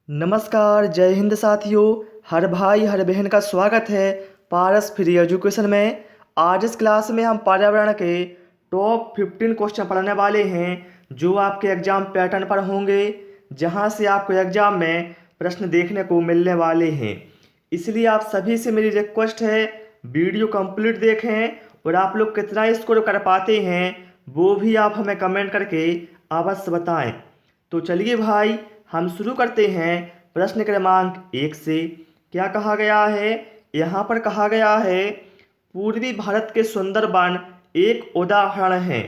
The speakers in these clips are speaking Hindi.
नमस्कार, जय हिंद साथियों। हर भाई हर बहन का स्वागत है पारस फ्री एजुकेशन में। आज इस क्लास में हम पर्यावरण के टॉप 15 क्वेश्चन पढ़ने वाले हैं जो आपके एग्जाम पैटर्न पर होंगे, जहां से आपको एग्जाम में प्रश्न देखने को मिलने वाले हैं। इसलिए आप सभी से मेरी रिक्वेस्ट है, वीडियो कंप्लीट देखें और आप लोग कितना स्कोर कर पाते हैं वो भी आप हमें कमेंट करके अवश्य बताएं। तो चलिए भाई, हम शुरू करते हैं प्रश्न क्रमांक 1 से। क्या कहा गया है? यहाँ पर कहा गया है पूर्वी भारत के सुंदरबन एक उदाहरण है।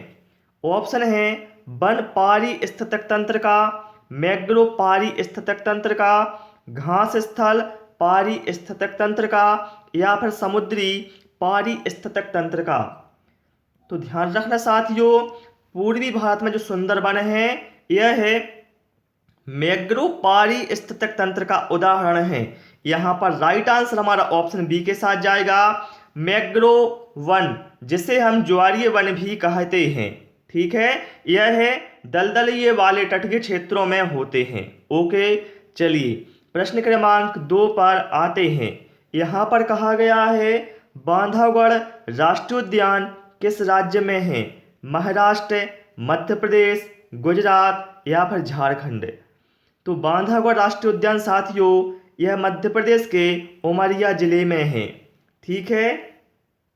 ऑप्शन है वन पारिस्थितिक तंत्र का, मैंग्रोव पारिस्थितिक तंत्र का, घास स्थल पारिस्थितिक तंत्र का, या फिर समुद्री पारिस्थितिक तंत्र का। तो ध्यान रखना साथियों, पूर्वी भारत में जो सुंदरबन है यह है मैंग्रोव पारिस्थितिक तंत्र का उदाहरण है। यहाँ पर राइट आंसर हमारा ऑप्शन बी के साथ जाएगा, मैंग्रोव वन, जिसे हम ज्वारीय वन भी कहते हैं। ठीक है, यह है दलदलीय वाले तटीय क्षेत्रों में होते हैं। ओके, चलिए प्रश्न क्रमांक 2 पर आते हैं। यहाँ पर कहा गया है बांधवगढ़ राष्ट्रीय उद्यान किस राज्य में है? महाराष्ट्र, मध्य प्रदेश, गुजरात या फिर झारखंड। तो बांधवगढ़ राष्ट्रीय उद्यान साथियों यह मध्य प्रदेश के उमरिया जिले में है। ठीक है,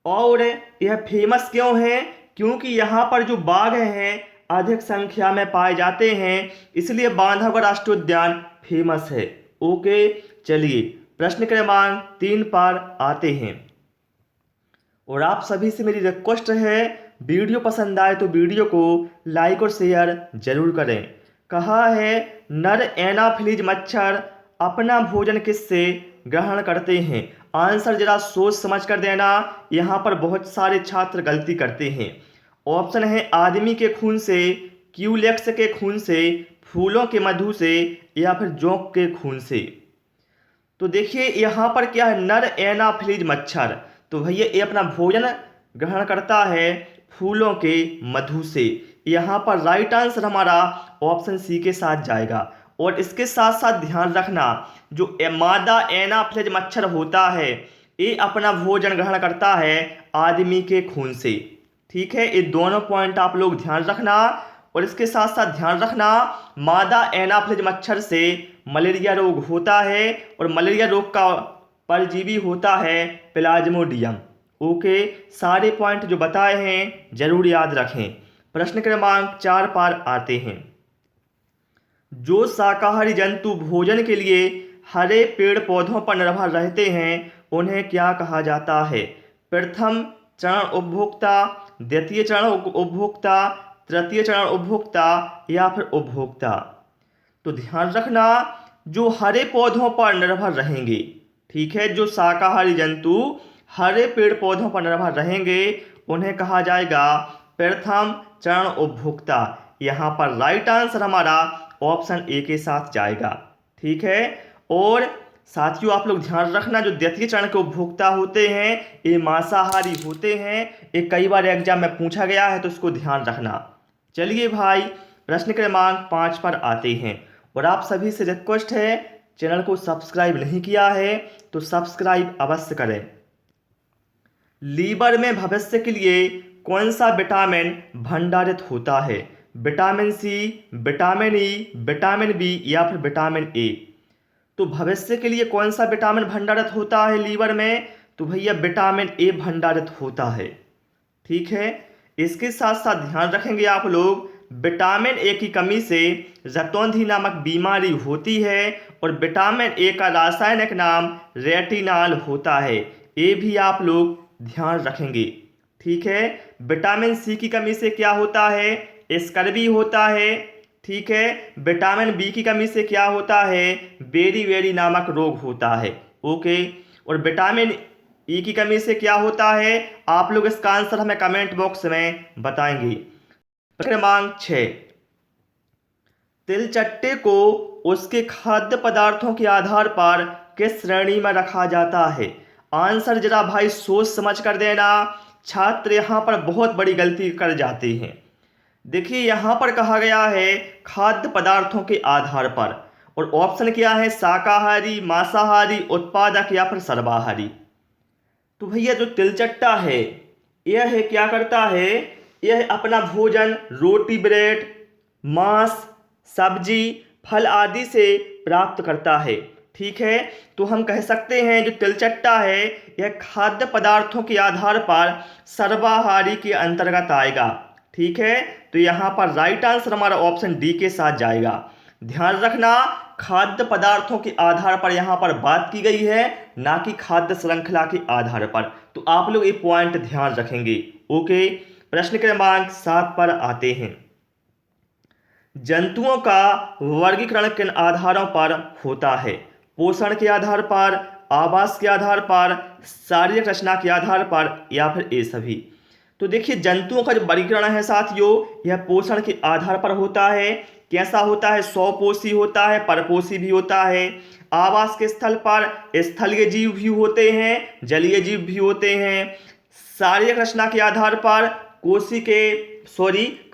और यह फेमस क्यों है? क्योंकि यहाँ पर जो बाघ हैं अधिक संख्या में पाए जाते हैं, इसलिए बांधवगढ़ राष्ट्रीय उद्यान फेमस है। ओके, चलिए प्रश्न क्रमांक 3 पर आते हैं। और आप सभी से मेरी रिक्वेस्ट है, वीडियो पसंद आए तो वीडियो को लाइक और शेयर जरूर करें। कहा है नर एनाफिलीज मच्छर अपना भोजन किससे ग्रहण करते हैं? आंसर जरा सोच समझ कर देना, यहाँ पर बहुत सारे छात्र गलती करते हैं। ऑप्शन है आदमी के खून से, क्यूलेक्स के खून से, फूलों के मधु से, या फिर जोंक के खून से। तो देखिए यहाँ पर क्या है, नर एनाफिलीज मच्छर, तो भैया ये अपना भोजन ग्रहण करता है फूलों के मधु से। यहाँ पर राइट आंसर हमारा ऑप्शन सी के साथ जाएगा। और इसके साथ साथ ध्यान रखना, जो मादा एनाफिलीज मच्छर होता है ये अपना भोजन ग्रहण करता है आदमी के खून से। ठीक है, ये दोनों पॉइंट आप लोग ध्यान रखना। और इसके साथ साथ ध्यान रखना, मादा एनाफिलीज मच्छर से मलेरिया रोग होता है और मलेरिया रोग का परजीवी होता है प्लाज्मोडियम। ओके, सारे पॉइंट जो बताए हैं जरूर याद रखें। प्रश्न क्रमांक 4 पर आते हैं। जो शाकाहारी जंतु भोजन के लिए हरे पेड़ पौधों पर निर्भर रहते हैं उन्हें क्या कहा जाता है? प्रथम चरण उपभोक्ता, द्वितीय चरण उपभोक्ता, तृतीय चरण उपभोक्ता, या फिर उपभोक्ता। तो ध्यान रखना, जो हरे पौधों पर निर्भर रहेंगे, ठीक है, जो शाकाहारी जंतु हरे पेड़ पौधों पर निर्भर रहेंगे उन्हें कहा जाएगा प्रथम चरण उपभोक्ता। यहाँ पर राइट आंसर हमारा ऑप्शन ए के साथ जाएगा। ठीक है, और साथियों आप लोग ध्यान रखना, जो द्वितीय चरण के उपभोक्ता होते हैं ये मांसाहारी होते हैं। ये कई बार एग्जाम में पूछा गया है, तो इसको ध्यान रखना। चलिए भाई, प्रश्न क्रमांक 5 पर आते हैं। और आप सभी से रिक्वेस्ट है, चैनल को सब्सक्राइब नहीं किया है तो सब्सक्राइब अवश्य करें। लीवर में भविष्य के लिए कौन सा विटामिन भंडारित होता है? Vitamin C, vitamin E, vitamin B, या फिर विटामिन ए। तो भविष्य के लिए कौन सा विटामिन भंडारित होता है लीवर में? तो भैया विटामिन ए भंडारित होता है। ठीक है, इसके साथ साथ ध्यान रखेंगे आप लोग, विटामिन ए की कमी से रतौंधी नामक बीमारी होती है और विटामिन ए का रासायनिक नाम रेटिनॉल होता है। ये भी आप लोग ध्यान रखेंगे। ठीक है, विटामिन सी की कमी से क्या होता है? स्कर्वी होता है। ठीक है, विटामिन बी की कमी से क्या होता है? बेरी नामक रोग होता है। ओके, और विटामिन ई की कमी से क्या होता है? आप लोग इसका आंसर हमें कमेंट बॉक्स में बताएंगे। क्रमांक 6, तिलचट्टे को उसके खाद्य पदार्थों के आधार पर किस श्रेणी में रखा जाता है? आंसर जरा भाई सोच समझ कर देना, छात्र यहाँ पर बहुत बड़ी गलती कर जाते हैं। देखिए यहाँ पर कहा गया है खाद्य पदार्थों के आधार पर, और ऑप्शन क्या है, शाकाहारी, मांसाहारी, उत्पादक या फिर सर्वाहारी। तो भैया जो तिलचट्टा है यह है क्या करता है, यह अपना भोजन रोटी, ब्रेड, मांस, सब्जी, फल आदि से प्राप्त करता है। ठीक है, तो हम कह सकते हैं जो तिलचट्टा है यह खाद्य पदार्थों के आधार पर सर्वाहारी के अंतर्गत आएगा। ठीक है, तो यहाँ पर राइट आंसर हमारा ऑप्शन डी के साथ जाएगा। ध्यान रखना, खाद्य पदार्थों के आधार पर यहाँ पर बात की गई है, ना कि खाद्य श्रृंखला के आधार पर। तो आप लोग ये पॉइंट ध्यान रखेंगे। ओके, प्रश्न क्रमांक 7 पर आते हैं। जंतुओं का वर्गीकरण किन आधारों पर होता है? पोषण के आधार पर, आवास के आधार पर, शारीरिक रचना के आधार पर या फिर ये सभी। तो देखिए जंतुओं का जो वर्गीकरण है साथियों, यह पोषण के आधार पर होता है। कैसा होता है? स्वपोषी होता है, परपोषी भी होता है। आवास के स्थल पर स्थलीय जीव भी होते हैं, जलीय जीव भी होते हैं। शारीरिक रचना के आधार पर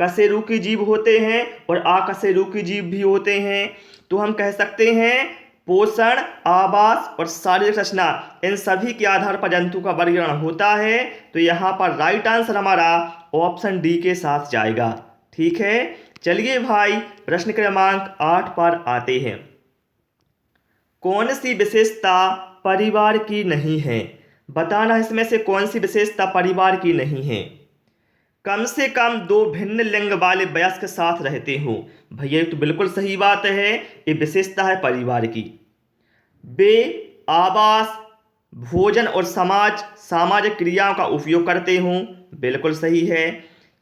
कशेरुकी जीव होते हैं और अकशेरुकी जीव भी होते हैं। तो हम कह सकते हैं पोषण, आवास और शारीरिक रचना, इन सभी के आधार पर जंतु का वर्गीकरण होता है। तो यहाँ पर राइट आंसर हमारा ऑप्शन डी के साथ जाएगा। ठीक है, चलिए भाई प्रश्न क्रमांक 8 पर आते हैं। कौन सी विशेषता परिवार की नहीं है? बताना इसमें से कौन सी विशेषता परिवार की नहीं है। कम से कम 2 भिन्न लिंग वाले वयस्क साथ रहते हो। भैया तो बिल्कुल सही बात है, ये विशेषता है परिवार की। वे आवास, भोजन और सामाजिक क्रियाओं का उपयोग करते हों। बिल्कुल सही है।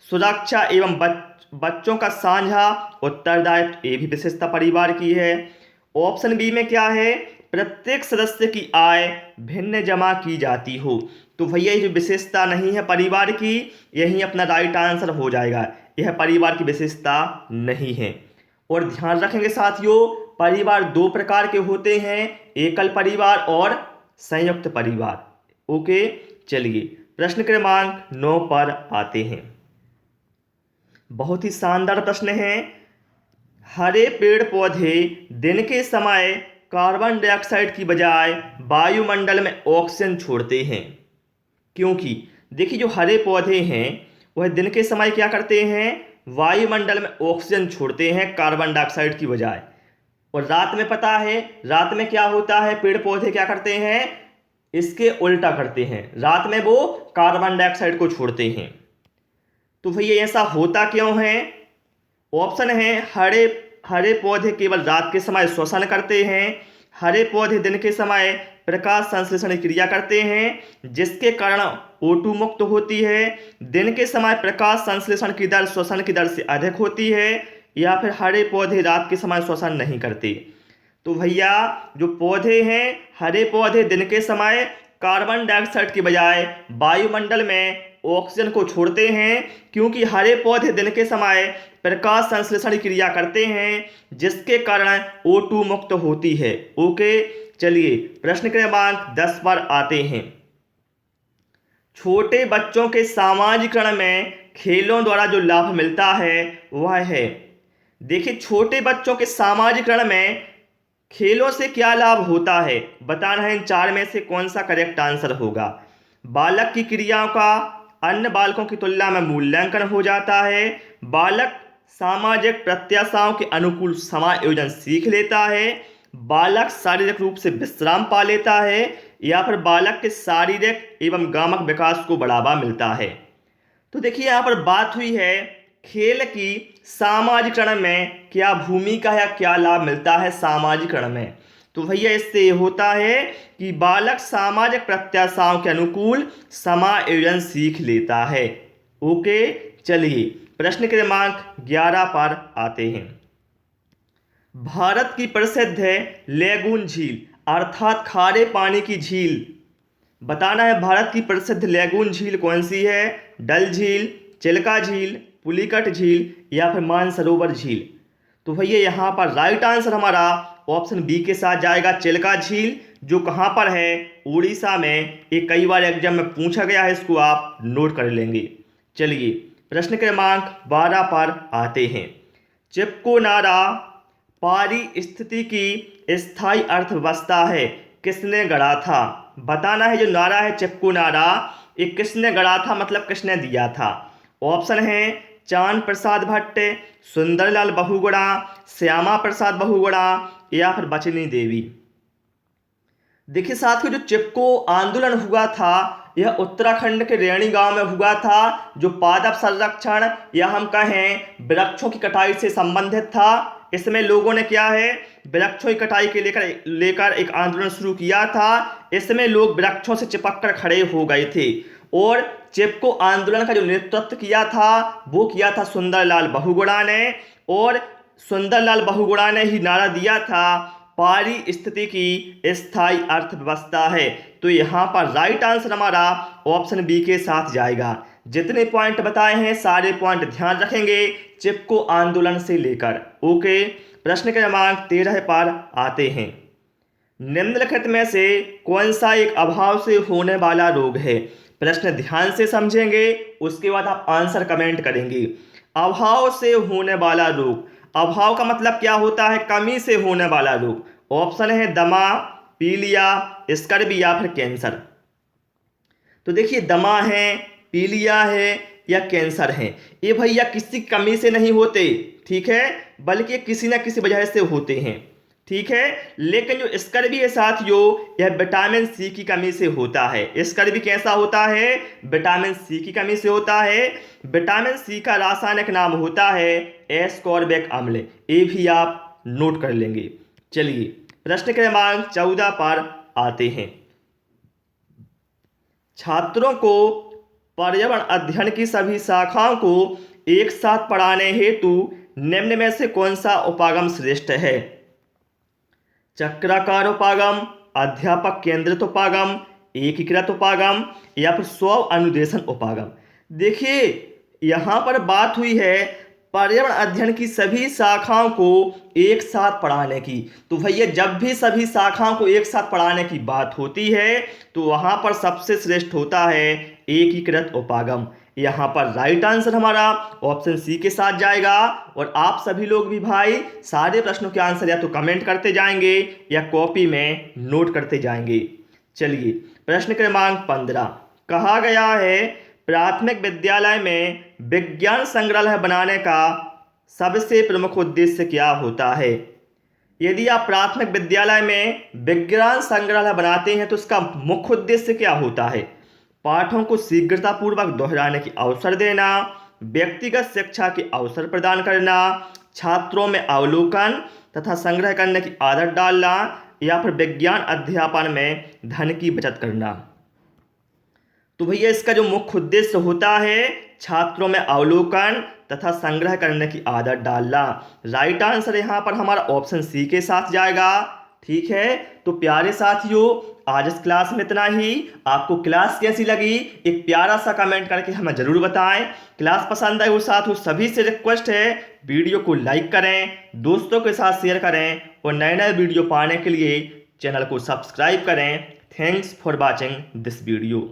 सुरक्षा एवं बच्चों का साझा उत्तरदायित्व, ये भी विशेषता परिवार की है। ऑप्शन बी में क्या है, प्रत्येक सदस्य की आय भिन्न जमा की जाती हो। तो भैया ये जो विशेषता नहीं है परिवार की, यही अपना राइट आंसर हो जाएगा। यह परिवार की विशेषता नहीं है। और ध्यान रखेंगे साथियों, परिवार 2 प्रकार के होते हैं, एकल परिवार और संयुक्त परिवार। ओके, चलिए प्रश्न क्रमांक 9 पर आते हैं। बहुत ही शानदार प्रश्न है। हरे पेड़ पौधे दिन के समय कार्बन डाइऑक्साइड की बजाय वायुमंडल में ऑक्सीजन छोड़ते हैं, क्योंकि देखिए जो हरे पौधे हैं वह दिन के समय क्या करते हैं, वायुमंडल में ऑक्सीजन छोड़ते हैं कार्बन डाइऑक्साइड की बजाय। और रात में पता है रात में क्या होता है, पेड़ पौधे क्या करते हैं, इसके उल्टा करते हैं, रात में वो कार्बन डाइऑक्साइड को छोड़ते हैं। तो भैया ऐसा होता क्यों है? ऑप्शन है हरे पौधे केवल रात के समय श्वसन करते हैं। हरे पौधे दिन के समय प्रकाश संश्लेषण क्रिया करते हैं, जिसके कारण O2 मुक्त होती है। दिन के समय प्रकाश संश्लेषण की दर श्वसन की दर से अधिक होती है। या फिर हरे पौधे रात के समय श्वसन नहीं करते। तो भैया जो पौधे हैं, हरे पौधे दिन के समय कार्बन डाइऑक्साइड के बजाय वायुमंडल में ऑक्सीजन को छोड़ते हैं, क्योंकि हरे पौधे दिन के समय प्रकाश संश्लेषण क्रिया करते हैं, जिसके कारण O2 मुक्त होती है। ओके, चलिए प्रश्न क्रमांक 10 पर आते हैं। छोटे बच्चों के सामाजिकरण में खेलों द्वारा जो लाभ मिलता है वह है, देखिए छोटे बच्चों के सामाजिकरण में खेलों से क्या लाभ होता है, बताना है इन 4 में से कौन सा करेक्ट आंसर होगा। बालक की क्रियाओं का अन्य बालकों की तुलना में मूल्यांकन हो जाता है। बालक सामाजिक प्रत्याशाओं के अनुकूल समायोजन सीख लेता है। बालक शारीरिक रूप से विश्राम पा लेता है। या फिर बालक के शारीरिक एवं गामक विकास को बढ़ावा मिलता है। तो देखिए यहाँ पर बात हुई है खेल की सामाजिकरण में क्या भूमिका या क्या लाभ मिलता है सामाजिकरण में। तो भैया इससे होता है कि बालक सामाजिक प्रत्याशाओं के अनुकूल समायोजन सीख लेता है। ओके, चलिए प्रश्न क्रमांक 11 पर आते हैं। भारत की प्रसिद्ध है लेगून झील अर्थात खारे पानी की झील, बताना है भारत की प्रसिद्ध लेगून झील कौन सी है। डल झील, चिल्का झील, पुलिकट झील या फिर मानसरोवर झील। तो भैया यहाँ पर राइट आंसर हमारा ऑप्शन बी के साथ जाएगा, चिल्का झील, जो कहाँ पर है, उड़ीसा में। ये कई बार एग्जाम में पूछा गया है, इसको आप नोट कर लेंगे। चलिए प्रश्न क्रमांक 12 पर आते हैं। चिपको नारा पारिस्थिति की स्थायी अर्थव्यवस्था है किसने गढ़ा था? बताना है जो नारा है चिपको नारा, ये किसने गढ़ा था, मतलब किसने दिया था? ऑप्शन है चांद प्रसाद भट्ट, सुंदरलाल बहुगुणा, श्यामा प्रसाद बहुगुणा या फिर बचनी देवी। देखिए साथियों, जो चिपको आंदोलन हुआ था यह उत्तराखंड के रेणी गांव में हुआ था, जो पादप संरक्षण या हम कहें वृक्षों की कटाई से संबंधित था। इसमें लोगों ने क्या है, वृक्षों की कटाई के लेकर एक आंदोलन शुरू किया था। इसमें लोग वृक्षों से चिपक कर खड़े हो गए थे और चिपको आंदोलन का जो नेतृत्व किया था वो किया था सुंदरलाल बहुगुणा ने, और सुंदरलाल बहुगुणा ने ही नारा दिया था पारिस्थिति की स्थायी अर्थव्यवस्था है। तो यहाँ पर राइट आंसर हमारा ऑप्शन बी के साथ जाएगा। जितने पॉइंट बताए हैं सारे पॉइंट ध्यान रखेंगे चिपको आंदोलन से लेकर। ओके, प्रश्न क्रमांक 13 पर आते हैं। निम्नलिखित में से कौन सा एक अभाव से होने वाला रोग है? प्रश्न ध्यान से समझेंगे, उसके बाद आप आंसर कमेंट करेंगे। अभाव से होने वाला रोग, अभाव का मतलब क्या होता है? कमी से होने वाला रोग। ऑप्शन है दमा, पीलिया, स्कर्वी या फिर कैंसर। तो देखिए दमा है, पीलिया है या कैंसर है, ये भैया किसी कमी से नहीं होते, ठीक है, बल्कि किसी न किसी वजह से होते हैं, ठीक है। लेकिन जो स्कर्वी है साथियों, यह विटामिन सी की कमी से होता है। स्कर्वी कैसा होता है? विटामिन सी की कमी से होता है। विटामिन सी का रासायनिक नाम होता है एस्कॉर्बिक अम्ल, ये भी आप नोट कर लेंगे। चलिए प्रश्न क्रमांक 14 पर आते हैं। छात्रों को पर्यावरण अध्ययन की सभी शाखाओं को एक साथ पढ़ाने हेतु निम्न में से कौन सा उपागम श्रेष्ठ है? चक्राकार उपागम, अध्यापक केंद्रित उपागम, एकीकृत उपागम या फिर स्व अनुदेशन उपागम। देखिए यहाँ पर बात हुई है पर्यावरण अध्ययन की सभी शाखाओं को एक साथ पढ़ाने की। तो भैया जब भी सभी शाखाओं को एक साथ पढ़ाने की बात होती है तो वहाँ पर सबसे श्रेष्ठ होता है एकीकृत उपागम। यहाँ पर राइट आंसर हमारा ऑप्शन सी के साथ जाएगा। और आप सभी लोग भी भाई सारे प्रश्नों के आंसर या तो कमेंट करते जाएंगे या कॉपी में नोट करते जाएंगे। चलिए प्रश्न क्रमांक 15, कहा गया है प्राथमिक विद्यालय में विज्ञान संग्रहालय बनाने का सबसे प्रमुख उद्देश्य क्या होता है? यदि आप प्राथमिक विद्यालय में विज्ञान संग्रहालय बनाते हैं तो उसका मुख्य उद्देश्य क्या होता है? पाठों को शीघ्रतापूर्वक दोहराने की अवसर देना, व्यक्तिगत शिक्षा के अवसर प्रदान करना, छात्रों में अवलोकन तथा संग्रह करने की आदत डालना या फिर विज्ञान अध्यापन में धन की बचत करना। तो भैया इसका जो मुख्य उद्देश्य होता है छात्रों में अवलोकन तथा संग्रह करने की आदत डालना। राइट आंसर यहाँ पर हमारा ऑप्शन सी के साथ जाएगा, ठीक है। तो प्यारे साथियों आज इस क्लास में इतना ही। आपको क्लास कैसी लगी एक प्यारा सा कमेंट करके हमें जरूर बताएं। क्लास पसंद आई हो साथियों सभी से रिक्वेस्ट है वीडियो को लाइक करें, दोस्तों के साथ शेयर करें और नए नए वीडियो पाने के लिए चैनल को सब्सक्राइब करें। Thanks for watching this video.